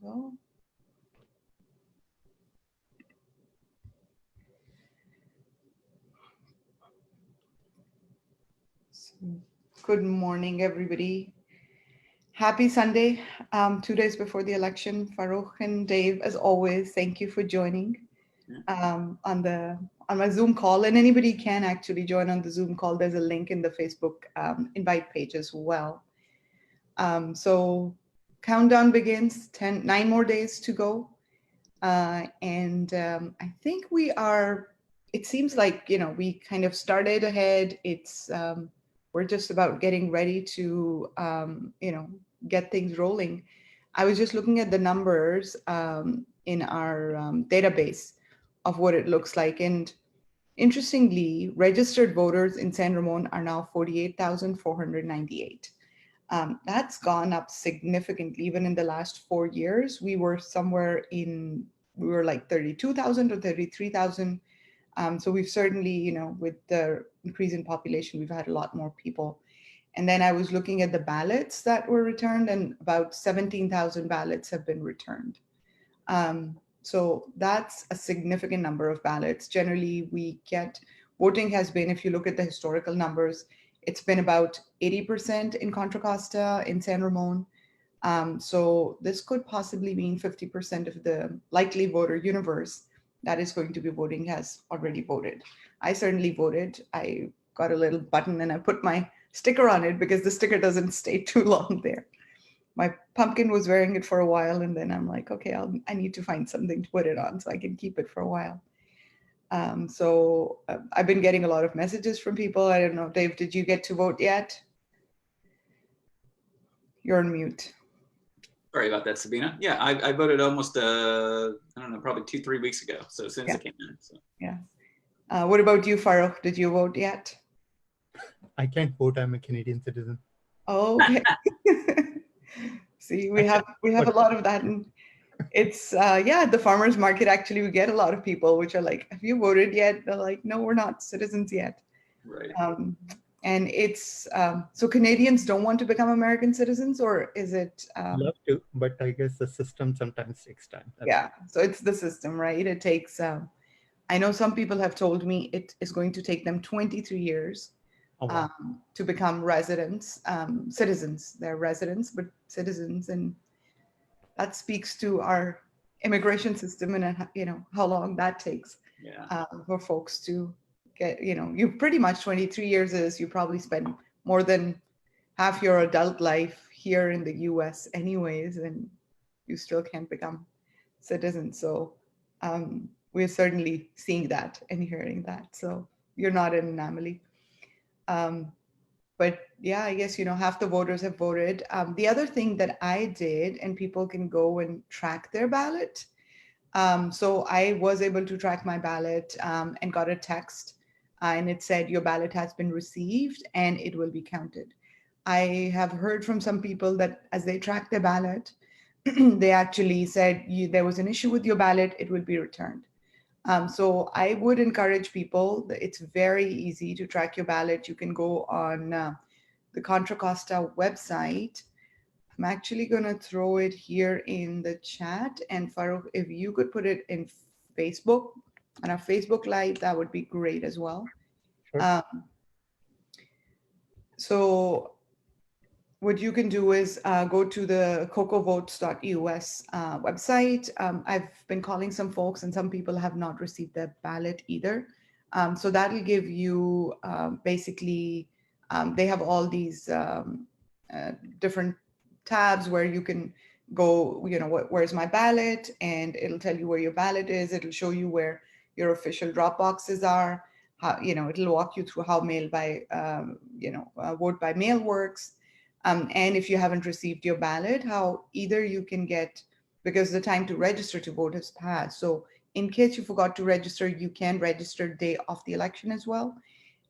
go. So, good morning, everybody. Happy Sunday. 2 days before the election. Farooq and Dave, as always, thank you for joining on my Zoom call. And anybody can actually join on the Zoom call. There's a link in the Facebook invite page as well. So countdown begins. 9 more days to go. And I think we are. It seems like we kind of started ahead. We're just about getting ready to get things rolling. I was just looking at the numbers in our database of what it looks like, and interestingly, registered voters in San Ramon are now 48,498. That's gone up significantly. Even in the last 4 years, we were like 32,000 or 33,000. So we've certainly, with the increase in population, we've had a lot more people. And then I was looking at the ballots that were returned, and about 17,000 ballots have been returned. So that's a significant number of ballots. Generally, voting has been, if you look at the historical numbers, it's been about 80% in Contra Costa, in San Ramon. So this could possibly mean 50% of the likely voter universe that is going to be voting has already voted. I certainly voted. I got a little button and I put my sticker on it because the sticker doesn't stay too long there. My pumpkin was wearing it for a while, and then I'm like, okay, I need to find something to put it on so I can keep it for a while. So I've been getting a lot of messages from people. I don't know, Dave, did you get to vote yet? You're on mute. Sorry about that, Sabina. Yeah, I voted almost, I don't know, probably 2-3 weeks ago. So as soon as it came in. So. Yeah. What about you, Farooq? Did you vote yet? I can't vote. I'm a Canadian citizen. Oh, okay. See, we have a lot of that. And it's, at the farmer's market, actually, we get a lot of people which are like, have you voted yet? They're like, no, we're not citizens yet. Right. And it's, so Canadians don't want to become American citizens, or is it? Love to, but I guess the system sometimes takes time. So it's the system, right? It takes, I know some people have told me it is going to take them 23 years to become residents, citizens. They're residents, but citizens. And that speaks to our immigration system and, how long that takes for folks to get, you pretty much 23 years is you probably spend more than half your adult life here in the US anyways, and you still can't become citizens. So we're certainly seeing that and hearing that. So you're not an anomaly. But yeah, I guess, half the voters have voted. The other thing that I did, and people can go and track their ballot. So I was able to track my ballot and got a text and it said your ballot has been received and it will be counted. I have heard from some people that as they tracked their ballot, they actually said there was an issue with your ballot, it will be returned. So I would encourage people that it's very easy to track your ballot. You can go on the Contra Costa website. I'm actually going to throw it here in the chat. And Farooq, if you could put it in Facebook, on our Facebook Live, that would be great as well. Sure. So what you can do is go to the cocovotes.us website. I've been calling some folks and some people have not received their ballot either. So that'll give you basically, they have all these different tabs where you can go, where's my ballot? And it'll tell you where your ballot is. It'll show you where your official drop boxes are. How, it'll walk you through how mail by, vote by mail works. And if you haven't received your ballot, how either you can get, because the time to register to vote has passed. So in case you forgot to register, you can register day of the election as well,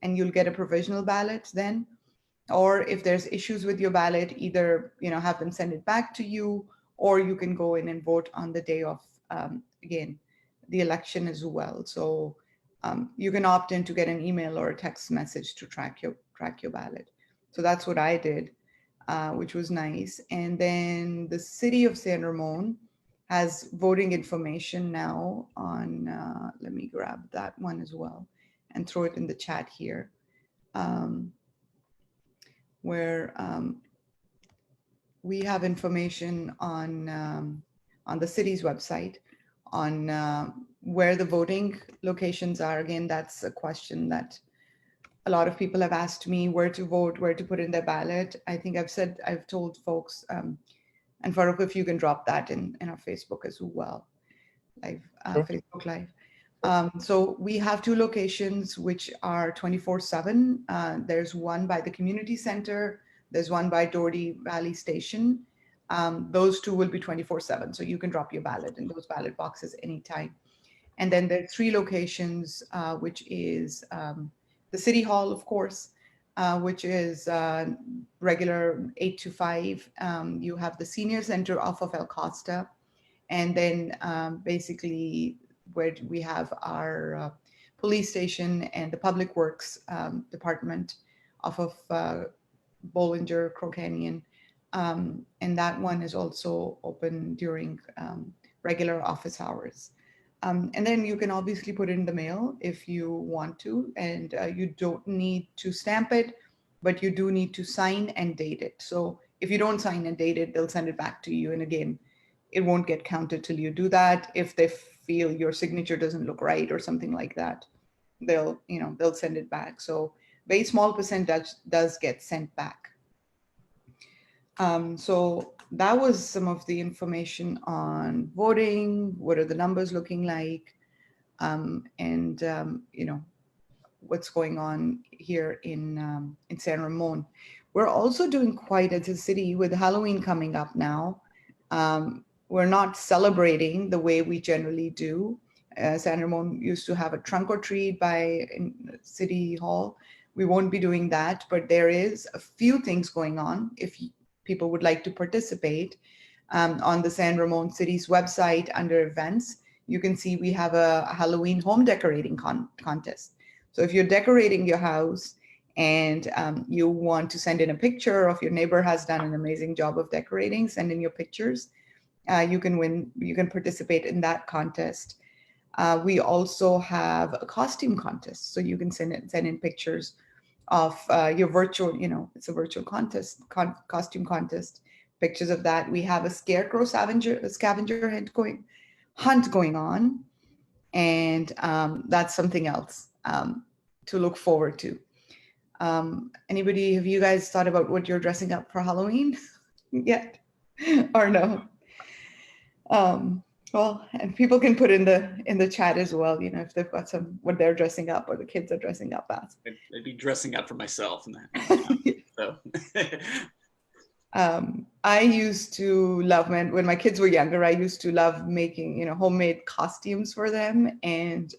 and you'll get a provisional ballot then. Or if there's issues with your ballot, either, have them send it back to you, or you can go in and vote on the day of, again, the election as well. So you can opt in to get an email or a text message to track your ballot. So that's what I did. Which was nice. And then the city of San Ramon has voting information now on, let me grab that one as well and throw it in the chat here, where we have information on the city's website on where the voting locations are. Again, that's a question that a lot of people have asked me, where to vote, where to put in their ballot. I think I've told folks, and Farooq, if you can drop that in our Facebook as well, Sure. Facebook Live. So we have two locations which are 24/7. There's one by the community center. There's one by Doherty Valley Station. Those two will be 24/7. So you can drop your ballot in those ballot boxes anytime. And then there are three locations, which is the City Hall, of course, which is regular 8 to 5. You have the Senior Center off of El Costa. And then basically where we have our police station and the Public Works Department off of Bollinger, Crow Canyon. And that one is also open during regular office hours. And then you can obviously put it in the mail if you want to, and you don't need to stamp it, but you do need to sign and date it. So if you don't sign and date it, they'll send it back to you. And again, it won't get counted till you do that. If they feel your signature doesn't look right or something like that, they'll send it back. So very small percentage does get sent back. So that was some of the information on voting. What are the numbers looking like? And what's going on here in San Ramon. We're also doing quite as a city with Halloween coming up now. We're not celebrating the way we generally do. San Ramon used to have a trunk or treat in City Hall. We won't be doing that, but there is a few things going on. If people would like to participate, on the San Ramon City's website under events, you can see we have a Halloween home decorating contest. So if you're decorating your house and you want to send in a picture of your neighbor has done an amazing job of decorating, send in your pictures. You can win. You can participate in that contest. We also have a costume contest, so you can send in pictures of your virtual. It's a virtual contest, costume contest. Pictures of that. We have a scarecrow scavenger hunt going on, and that's something else to look forward to. Anybody, have you guys thought about what you're dressing up for Halloween yet, or no? Well, and people can put in the chat as well, if they've got what they're dressing up or the kids are dressing up as. I'd be dressing up for myself. So. I used to love, when my kids were younger, I used to love making, homemade costumes for them. And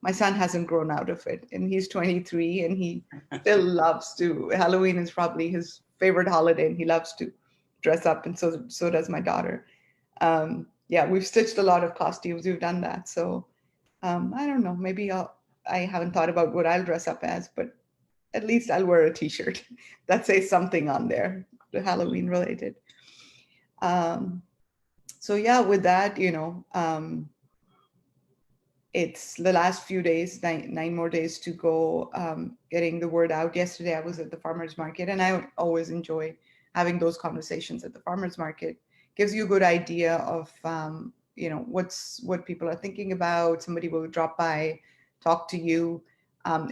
my son hasn't grown out of it, and he's 23 and he still loves to, Halloween is probably his favorite holiday and he loves to dress up. And so does my daughter. Yeah, we've stitched a lot of costumes. We've done that. So I don't know, maybe I haven't thought about what I'll dress up as, but at least I'll wear a t-shirt that says something on there, Halloween related. So yeah, with that, it's the last few days, nine more days to go, getting the word out. Yesterday I was at the farmer's market, and I always enjoy having those conversations at the farmer's market. Gives you a good idea of what people are thinking about. Somebody will drop by, talk to you.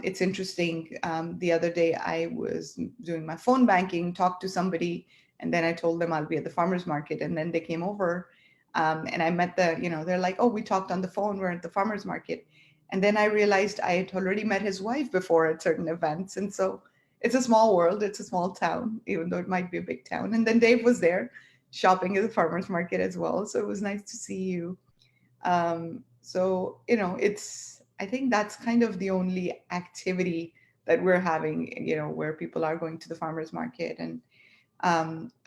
It's interesting. The other day I was doing my phone banking, talked to somebody, and then I told them I'll be at the farmer's market, and then they came over, and I met they're like, oh, we talked on the phone, we're at the farmer's market. And then I realized I had already met his wife before at certain events. And so it's a small world, it's a small town, even though it might be a big town. And then Dave was there shopping at the farmer's market as well. So it was nice to see you. So, I think that's kind of the only activity that we're having, where people are going to the farmer's market. And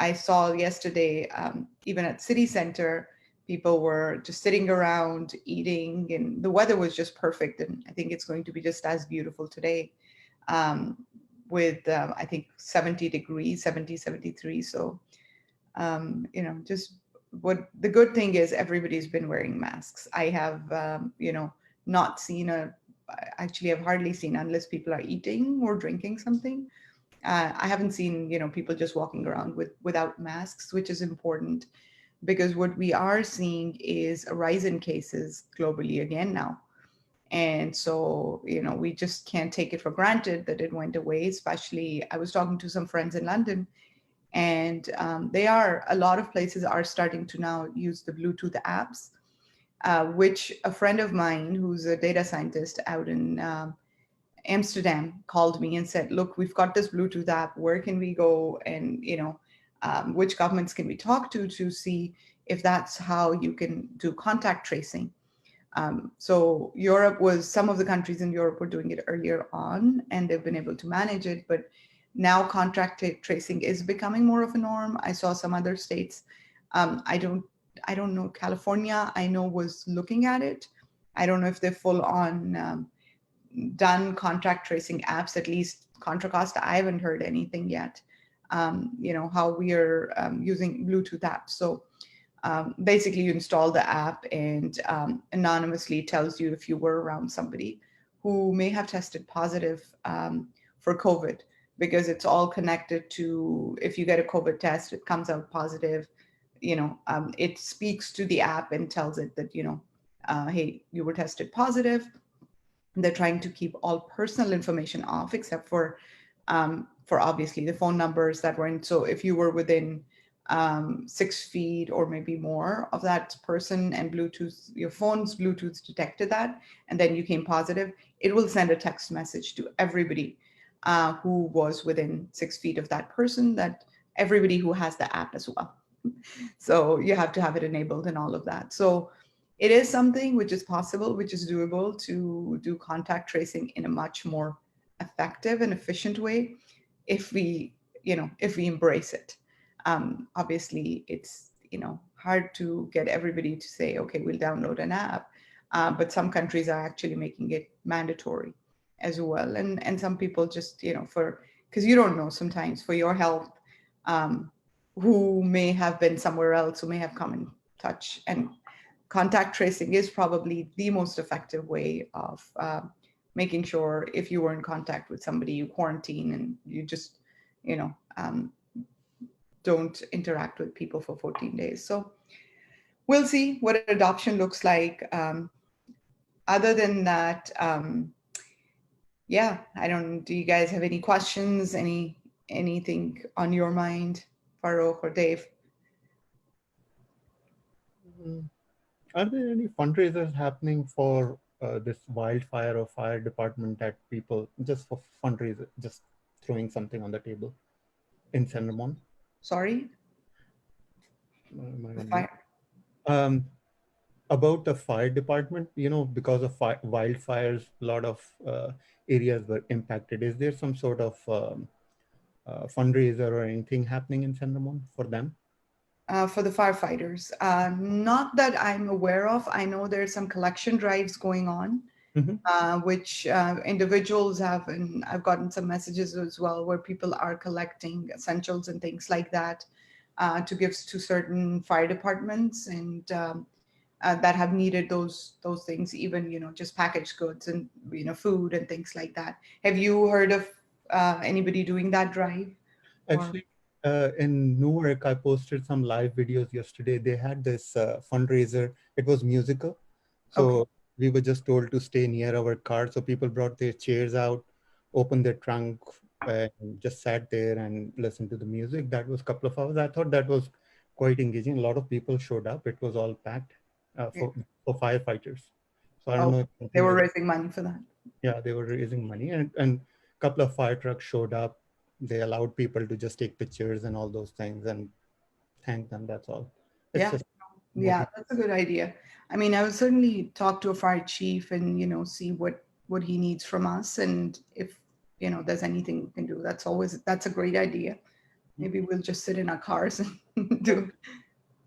I saw yesterday, even at City Center, people were just sitting around eating, and the weather was just perfect. And I think it's going to be just as beautiful today, with, I think 70 degrees, 70, 73. So, just what the good thing is, everybody's been wearing masks. I have, not seen actually, I've hardly seen, unless people are eating or drinking something. I haven't seen, people just walking around without masks, which is important because what we are seeing is a rise in cases globally again now. And so, we just can't take it for granted that it went away. Especially, I was talking to some friends in London, and a lot of places are starting to now use the Bluetooth apps, which a friend of mine who's a data scientist out in Amsterdam called me and said, "Look, we've got this Bluetooth app. Where can we go? And which governments can we talk to see if that's how you can do contact tracing?" So some of the countries in Europe were doing it earlier on, and they've been able to manage it. But now contact tracing is becoming more of a norm. I saw some other states. I don't know. California, I know, was looking at it. I don't know if they're full on done contact tracing apps. At least Contra Costa, I haven't heard anything yet. How we are using Bluetooth apps. So basically, you install the app and anonymously tells you if you were around somebody who may have tested positive for COVID, because it's all connected to, if you get a COVID test, it comes out positive. It speaks to the app and tells it that, hey, you were tested positive. They're trying to keep all personal information off, except for obviously the phone numbers that were in. So if you were within 6 feet or maybe more of that person, and Bluetooth, your phone's Bluetooth detected that, and then you came positive, it will send a text message to everybody who was within 6 feet of that person, that everybody who has the app as well. So you have to have it enabled and all of that. So it is something which is possible, which is doable, to do contact tracing in a much more effective and efficient way if we embrace it. Obviously, it's hard to get everybody to say, okay, we'll download an app, but some countries are actually making it mandatory as well. And some people just because you don't know sometimes for your health, who may have been somewhere else, who may have come in touch. And contact tracing is probably the most effective way of making sure if you were in contact with somebody, you quarantine and you just don't interact with people for 14 days. So we'll see what adoption looks like. Other than that, do you guys have any questions, anything on your mind, Farouk or Dave? Are there any fundraisers happening for this wildfire or fire department, that people just for fundraiser, just throwing something on the table in San Ramon? Sorry? Fire. About the fire department, because of wildfires, a lot of areas were impacted. Is there some sort of fundraiser or anything happening in San Ramon for them? For the firefighters, not that I'm aware of. I know there's some collection drives going on, which individuals have, and I've gotten some messages as well, where people are collecting essentials and things like that to give to certain fire departments, and that have needed those things, even just packaged goods and food and things like that. Have you heard of anybody doing that drive? Actually, in Newark, I posted some live videos yesterday. They had this fundraiser. It was musical. So we were just told to stay near our car. So people brought their chairs out, opened their trunk, and just sat there and listened to the music. That was a couple of hours. I thought that was quite engaging. A lot of people showed up. It was all packed for firefighters. So I don't know. If they were raising money for that. Yeah, they were raising money, and a couple of fire trucks showed up. They allowed people to just take pictures and all those things and thank them. That's all. That's a good idea. I mean, I would certainly talk to a fire chief and see what he needs from us, and if there's anything we can do. That's a great idea. Maybe we'll just sit in our cars and do.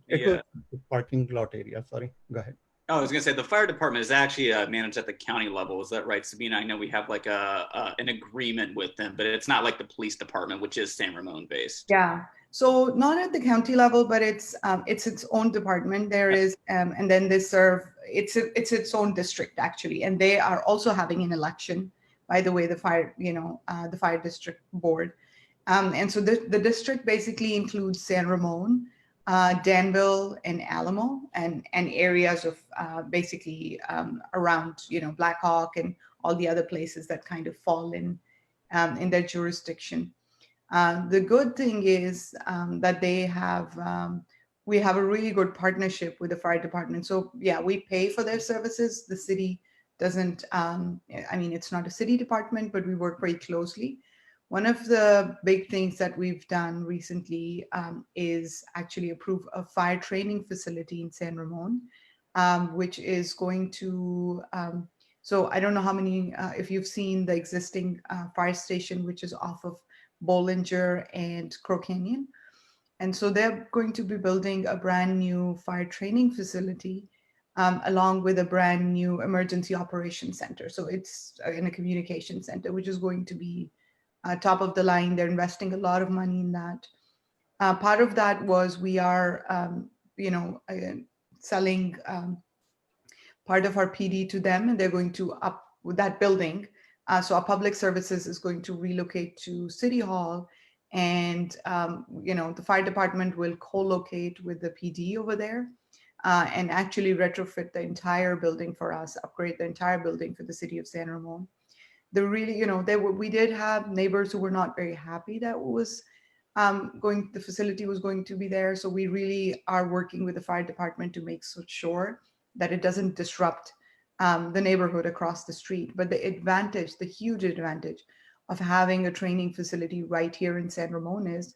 It was a parking lot area. Sorry, go ahead. Oh, I was going to say the fire department is actually managed at the county level. Is that right, Sabina? I know we have like an agreement with them, but it's not like the police department, which is San Ramon based. Yeah, So not at the county level, but it's its own department. There is, and then they serve. It's its own district actually, and they are also having an election. By the way, the fire, the fire district board, and so the district basically includes San Ramon, Danville, and Alamo, and areas of basically around Blackhawk and all the other places that kind of fall in their jurisdiction. The good thing is that we have a really good partnership with the fire department. So yeah, we pay for their services. The city doesn't, I mean, it's not a city department, but we work very closely. One of the big things that we've done recently is actually approve a fire training facility in San Ramon, which is going to, so I don't know how many, if you've seen the existing fire station, which is off of Bollinger and Crow Canyon. And so they're going to be building a brand new fire training facility along with a brand new emergency operations center. So it's in a communication center, which is going to be top of the line. They're investing a lot of money in that. Part of that was we are, selling part of our PD to them, and they're going to up with that building. So our public services is going to relocate to City Hall, and the fire department will co-locate with the PD over there, and actually retrofit the entire building for us, upgrade the entire building for the city of San Ramon. We did have neighbors who were not very happy that was the facility was going to be there. So we really are working with the fire department to make sure that it doesn't disrupt the neighborhood across the street. But the huge advantage of having a training facility right here in San Ramon is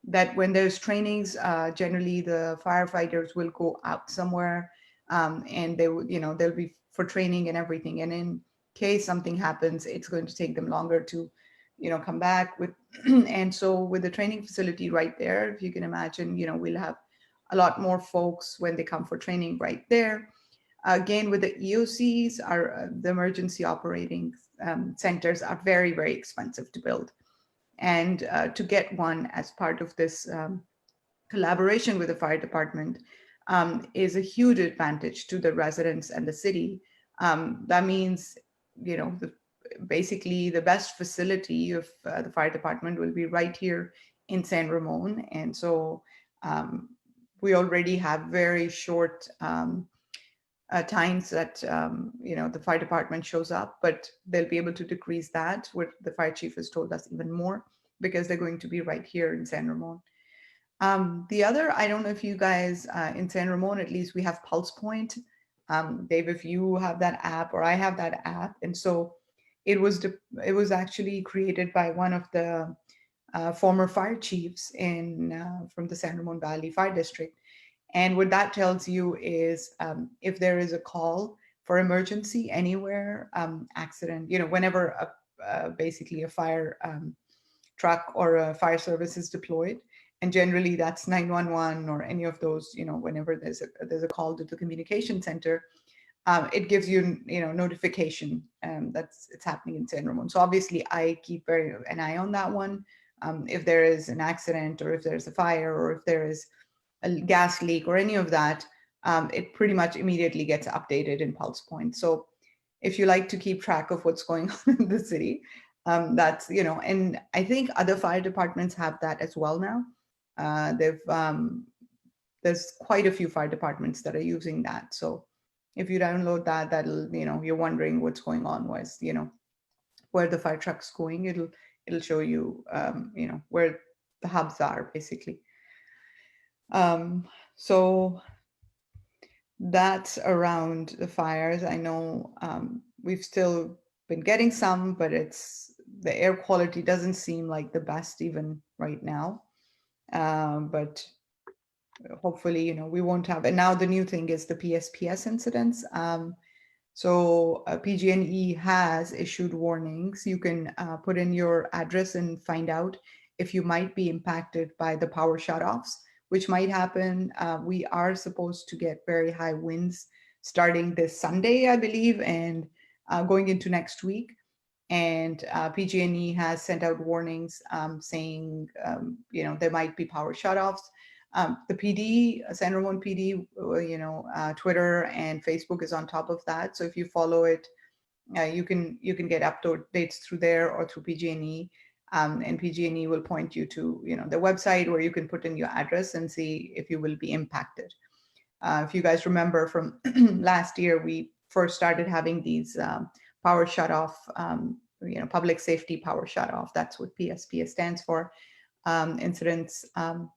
that when there's trainings, generally the firefighters will go out somewhere, and they'll be for training and everything. And in case something happens, it's going to take them longer to, come back with. And so with the training facility right there, if you can imagine, we'll have a lot more folks when they come for training right there. Again, with the EOCs, the emergency operating centers are very, very expensive to build. And to get one as part of this collaboration with the fire department is a huge advantage to the residents and the city. That means, basically the best facility of the fire department will be right here in San Ramon. And so we already have very short times that the fire department shows up, but they'll be able to decrease that. What the fire chief has told us even more, because they're going to be right here in San Ramon. The other, I don't know if you guys in San Ramon, at least we have Pulse Point. Dave, if you have that app, or I have that app, and so it was actually created by one of the former fire chiefs from the San Ramon Valley Fire District. And what that tells you is if there is a call for emergency anywhere, accident, whenever basically a fire truck or a fire service is deployed, and generally that's 911 or any of those, whenever there's a call to the communication center, it gives you, notification that's it's happening in San Ramon. So obviously I keep an eye on that one. If there is an accident, or if there's a fire, or if there is a gas leak or any of that, it pretty much immediately gets updated in Pulse Point. So if you like to keep track of what's going on in the city, that's, and I think other fire departments have that as well now. There's quite a few fire departments that are using that. So if you download that, that'll, you're wondering what's going on, where the fire truck's going, it'll show you, where the hubs are basically. So that's around the fires. I know we've still been getting some, but the air quality doesn't seem like the best even right now. But hopefully, we won't have. And now the new thing is the PSPS incidents. So PG&E has issued warnings. You can put in your address and find out if you might be impacted by the power shutoffs, which might happen. We are supposed to get very high winds starting this Sunday, I believe, and going into next week. and PG&E has sent out warnings saying, there might be power shutoffs. The PD, San Ramon PD, Twitter and Facebook is on top of that. So if you follow it, you can get updates through there or through PG&E, and PG&E will point you to the website where you can put in your address and see if you will be impacted. If you guys remember from last year, we first started having these power shutoff, public safety power shutoff. That's what PSPS stands for, incidents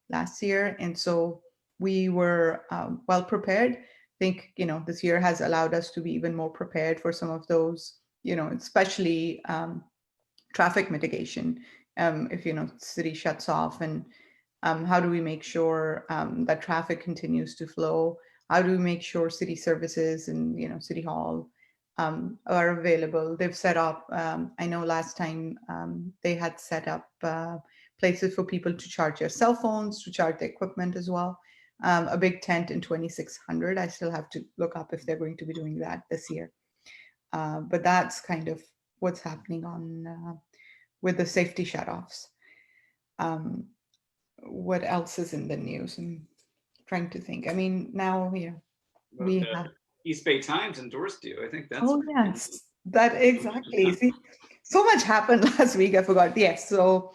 last year. And so we were well prepared. I think, this year has allowed us to be even more prepared for some of those, especially traffic mitigation. If, city shuts off, and how do we make sure that traffic continues to flow? How do we make sure city services and, City Hall are available? They've set up, I know last time they had set up places for people to charge their cell phones, to charge their equipment as well. A big tent in 2600. I still have to look up if they're going to be doing that this year. But that's kind of what's happening on with the safety shutoffs. What else is in the news? I'm trying to think. I mean, now we have. East Bay Times endorsed you. I think that's. Oh yes, that exactly. See, so much happened last week. I forgot. Yes, so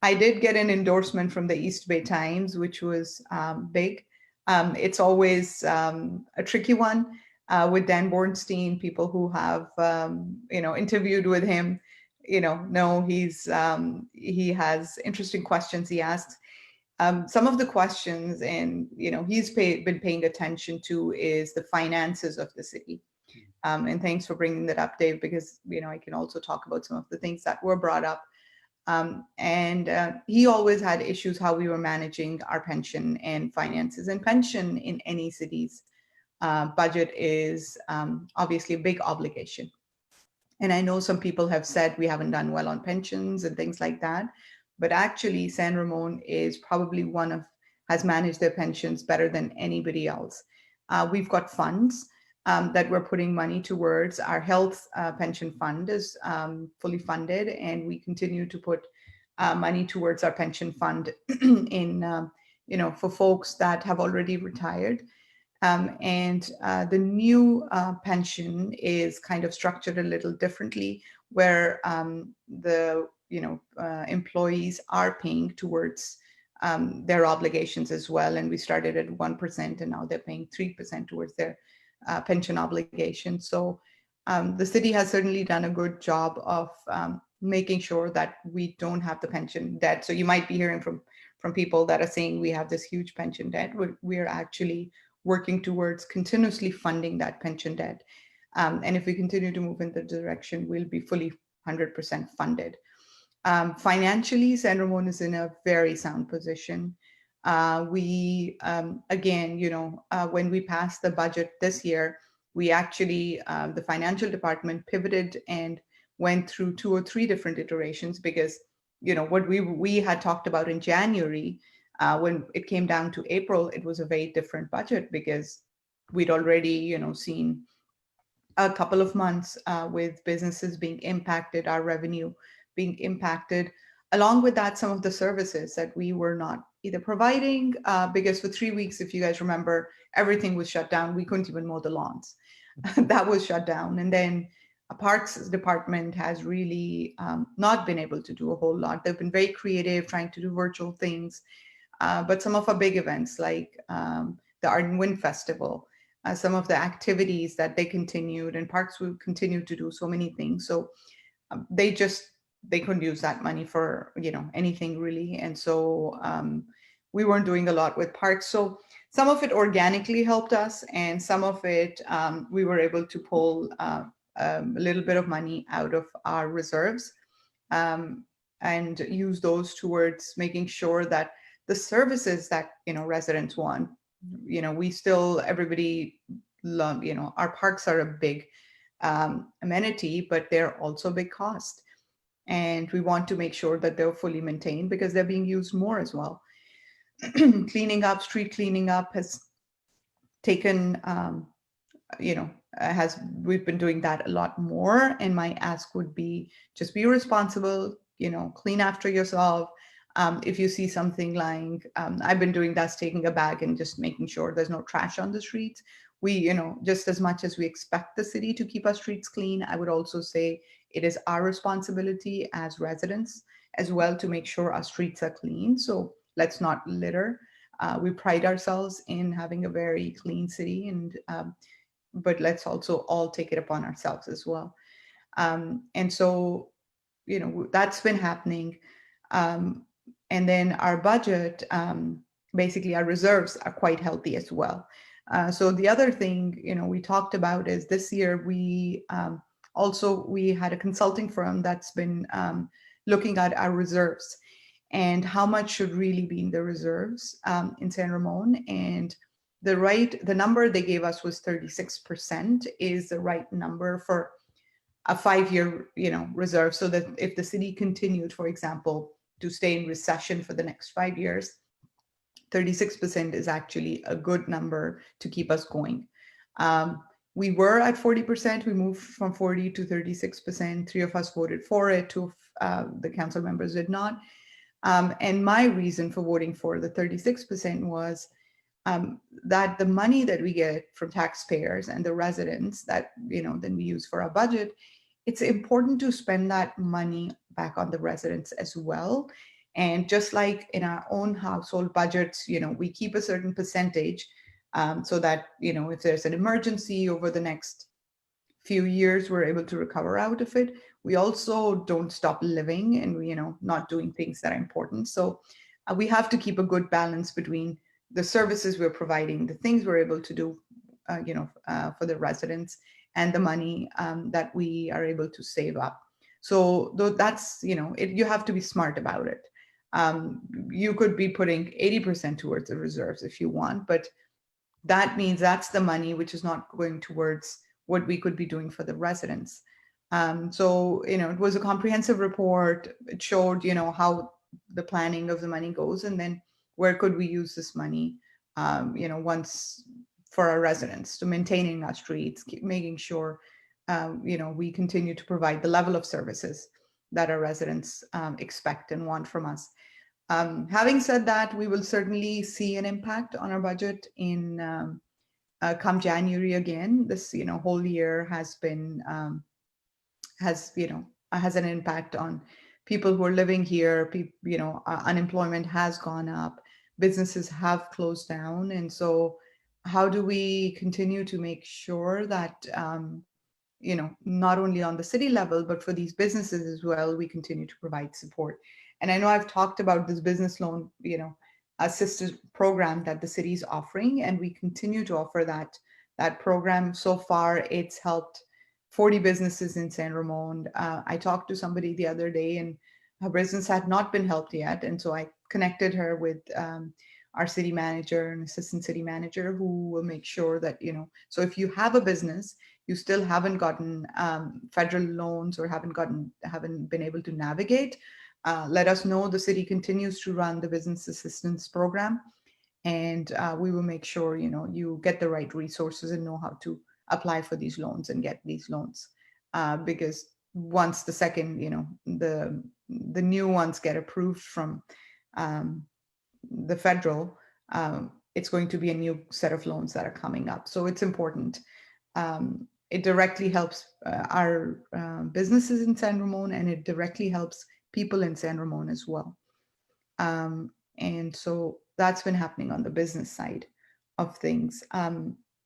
I did get an endorsement from the East Bay Times, which was big. It's always a tricky one with Dan Bornstein. People who have interviewed with him, know he has interesting questions he asks. Some of the questions, and he's been paying attention to, is the finances of the city. And thanks for bringing that up, Dave, because I can also talk about some of the things that were brought up. And he always had issues how we were managing our pension and finances. And pension in any city's budget is obviously a big obligation. And I know some people have said we haven't done well on pensions and things like that. But actually, San Ramon is probably has managed their pensions better than anybody else. We've got funds that we're putting money towards. Our health pension fund is fully funded, and we continue to put money towards our pension fund in, for folks that have already retired. And the new pension is kind of structured a little differently, where the employees are paying towards their obligations as well. And we started at 1%, and now they're paying 3% towards their pension obligation. So the city has certainly done a good job of making sure that we don't have the pension debt. So you might be hearing from people that are saying we have this huge pension debt. We're actually working towards continuously funding that pension debt. And if we continue to move in the direction, we'll be fully 100% funded. Financially, San Ramon is in a very sound position. We, again, when we passed the budget this year, we actually, the financial department pivoted and went through 2 or 3 different iterations, because, what we had talked about in January, when it came down to April, it was a very different budget, because we'd already, seen a couple of months with businesses being impacted, our revenue being impacted. Along with that, some of the services that we were not either providing, because for 3 weeks, if you guys remember, everything was shut down. We couldn't even mow the lawns. That was shut down. And then Parks Department has really not been able to do a whole lot. They've been very creative, trying to do virtual things. But some of our big events, like the Art and Wind Festival, some of the activities that they continued, and Parks will continue to do so many things. So they couldn't use that money for anything really. And so we weren't doing a lot with Parks. So some of it organically helped us, and some of it we were able to pull a little bit of money out of our reserves and use those towards making sure that the services that residents want, we still, everybody love, our parks are a big amenity, but they're also a big cost. And we want to make sure that they're fully maintained, because they're being used more as well. Street cleaning up has taken, we've been doing that a lot more. And my ask would be just be responsible, clean after yourself. If you see something lying, I've been doing that's taking a bag and just making sure there's no trash on the streets. We, just as much as we expect the city to keep our streets clean, I would also say it is our responsibility as residents as well to make sure our streets are clean. So let's not litter. We pride ourselves in having a very clean city, and but let's also all take it upon ourselves as well. And so, that's been happening. Um, and then our budget, basically our reserves are quite healthy as well. So the other thing, we talked about is this year we we had a consulting firm that's been looking at our reserves and how much should really be in the reserves in San Ramon. And the number they gave us was 36% is the right number for a 5-year, reserve, so that if the city continued, for example, to stay in recession for the next 5 years, 36% is actually a good number to keep us going. We were at 40%. We moved from 40 to 36%. 3 of us voted for it. 2 of the council members did not. And my reason for voting for the 36% was that the money that we get from taxpayers and the residents that, then we use for our budget, it's important to spend that money back on the residents as well. And just like in our own household budgets, we keep a certain percentage so that, if there's an emergency over the next few years, we're able to recover out of it. We also don't stop living and we, not doing things that are important. So we have to keep a good balance between the services we're providing, the things we're able to do, for the residents, and the money that we are able to save up. So that's, you have to be smart about it. You could be putting 80% towards the reserves if you want, but that means that's the money which is not going towards what we could be doing for the residents. So, it was a comprehensive report. It showed, how the planning of the money goes, and then where could we use this money, once for our residents, to maintaining our streets, making sure, we continue to provide the level of services that our residents expect and want from us. Having said that, we will certainly see an impact on our budget in come January again. This, whole year has been has an impact on people who are living here. Unemployment has gone up, businesses have closed down, and so how do we continue to make sure that not only on the city level, but for these businesses as well, we continue to provide support. And I know I've talked about this business loan, assistance program that the city is offering, and we continue to offer that program. So far, it's helped 40 businesses in San Ramon. I talked to somebody the other day, and her business had not been helped yet, and so I connected her with our city manager and assistant city manager, who will make sure that, so if you have a business, you still haven't gotten federal loans or haven't been able to navigate, let us know. The city continues to run the business assistance program, and we will make sure, you get the right resources and know how to apply for these loans and get these loans. Because once the second, the new ones get approved from the federal, it's going to be a new set of loans that are coming up. So it's important. It directly helps our businesses in San Ramon, and it directly helps people in San Ramon as well. And so that's been happening on the business side of things.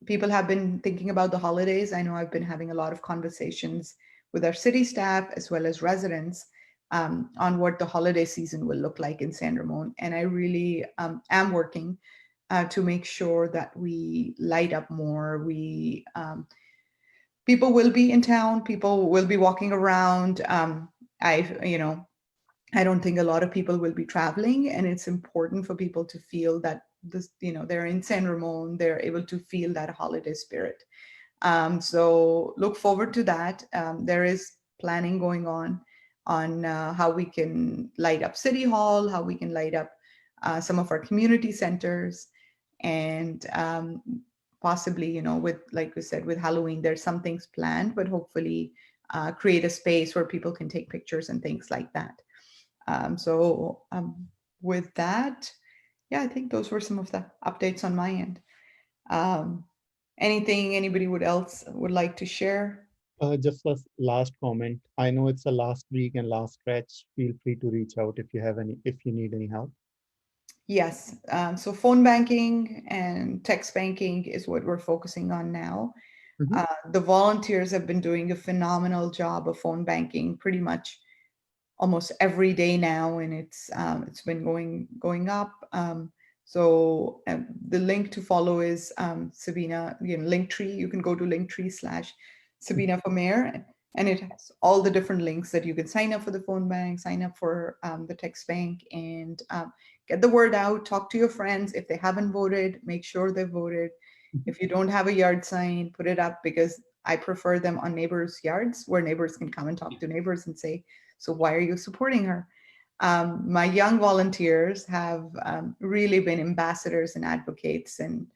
People have been thinking about the holidays. I know I've been having a lot of conversations with our city staff as well as residents on what the holiday season will look like in San Ramon. And I really am working to make sure that we light up more. People will be in town. People will be walking around. I don't think a lot of people will be traveling, and it's important for people to feel that they're in San Ramon, they're able to feel that holiday spirit. So look forward to that. There is planning going on how we can light up City Hall, how we can light up some of our community centers, and possibly, with, like we said, with Halloween, there's some things planned, but hopefully create a space where people can take pictures and things like that. So with that, yeah, I think those were some of the updates on my end. Anything anybody would like to share? Just a last comment. I know it's a last week and last stretch. Feel free to reach out if you need any help. Yes. So phone banking and text banking is what we're focusing on now. Mhm. The volunteers have been doing a phenomenal job of phone banking pretty much almost every day now, and it's been going up. So the link to follow is Sabina, Linktree. You can go to Linktree/Sabina for Mayor, and it has all the different links that you can sign up for the phone bank, sign up for the text bank, and get the word out. Talk to your friends. If they haven't voted, make sure they voted. If you don't have a yard sign, put it up, because I prefer them on neighbors' yards where neighbors can come and talk to neighbors and say, so why are you supporting her? My young volunteers have really been ambassadors and advocates. And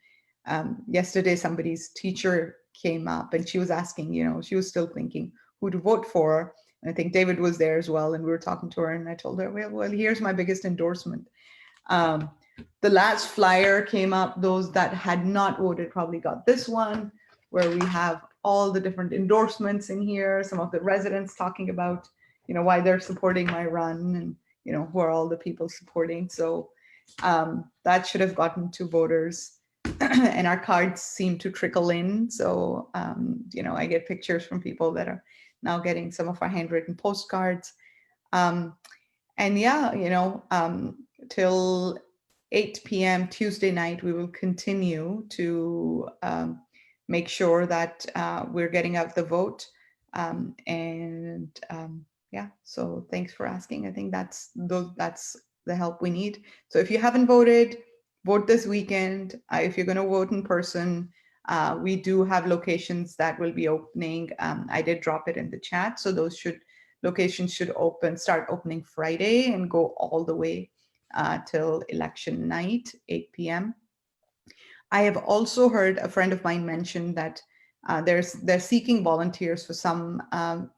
yesterday, somebody's teacher came up and she was asking, she was still thinking who to vote for. And I think David was there as well. And we were talking to her, and I told her, well, here's my biggest endorsement. The last flyer came up. Those that had not voted probably got this one, where we have all the different endorsements in here, some of the residents talking about why they're supporting my run, and who are all the people supporting. So that should have gotten to voters. And our cards seem to trickle in. So I get pictures from people that are now getting some of our handwritten postcards. And yeah, till 8 p.m. Tuesday night, we will continue to make sure that we're getting out the vote. Yeah, so thanks for asking. I think that's the help we need. So if you haven't voted, vote this weekend. If you're going to vote in person, we do have locations that will be opening. I did drop it in the chat, so those locations should start opening Friday and go all the way till election night, 8 p.m. I have also heard a friend of mine mention that they're seeking volunteers for some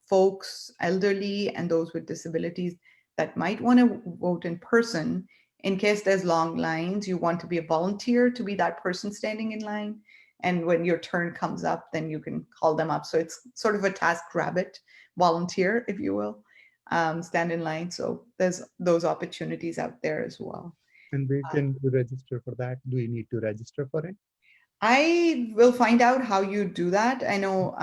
folks, elderly and those with disabilities, that might want to vote in person. In case there's long lines, you want to be a volunteer to be that person standing in line. And when your turn comes up, then you can call them up. So it's sort of a TaskRabbit volunteer, if you will, stand in line. So there's those opportunities out there as well. And we can register for that. Do we need to register for it? I will find out how you do that. I know,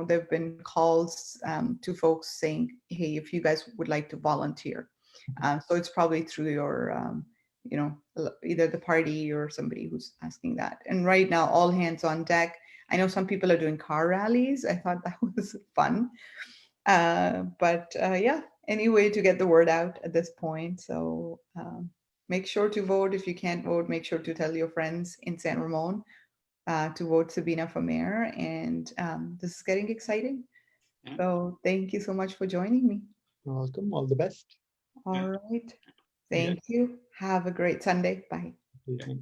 there've been calls to folks saying, hey, if you guys would like to volunteer. So it's probably through your, either the party or somebody who's asking that. And right now, all hands on deck. I know some people are doing car rallies. I thought that was fun. But yeah, any way to get the word out at this point. So make sure to vote. If you can't vote, make sure to tell your friends in San Ramon to vote Sabina for mayor. And this is getting exciting. Yeah. So thank you so much for joining me. Welcome. All the best. All right. Thank you. Have a great Sunday. Bye. Okay.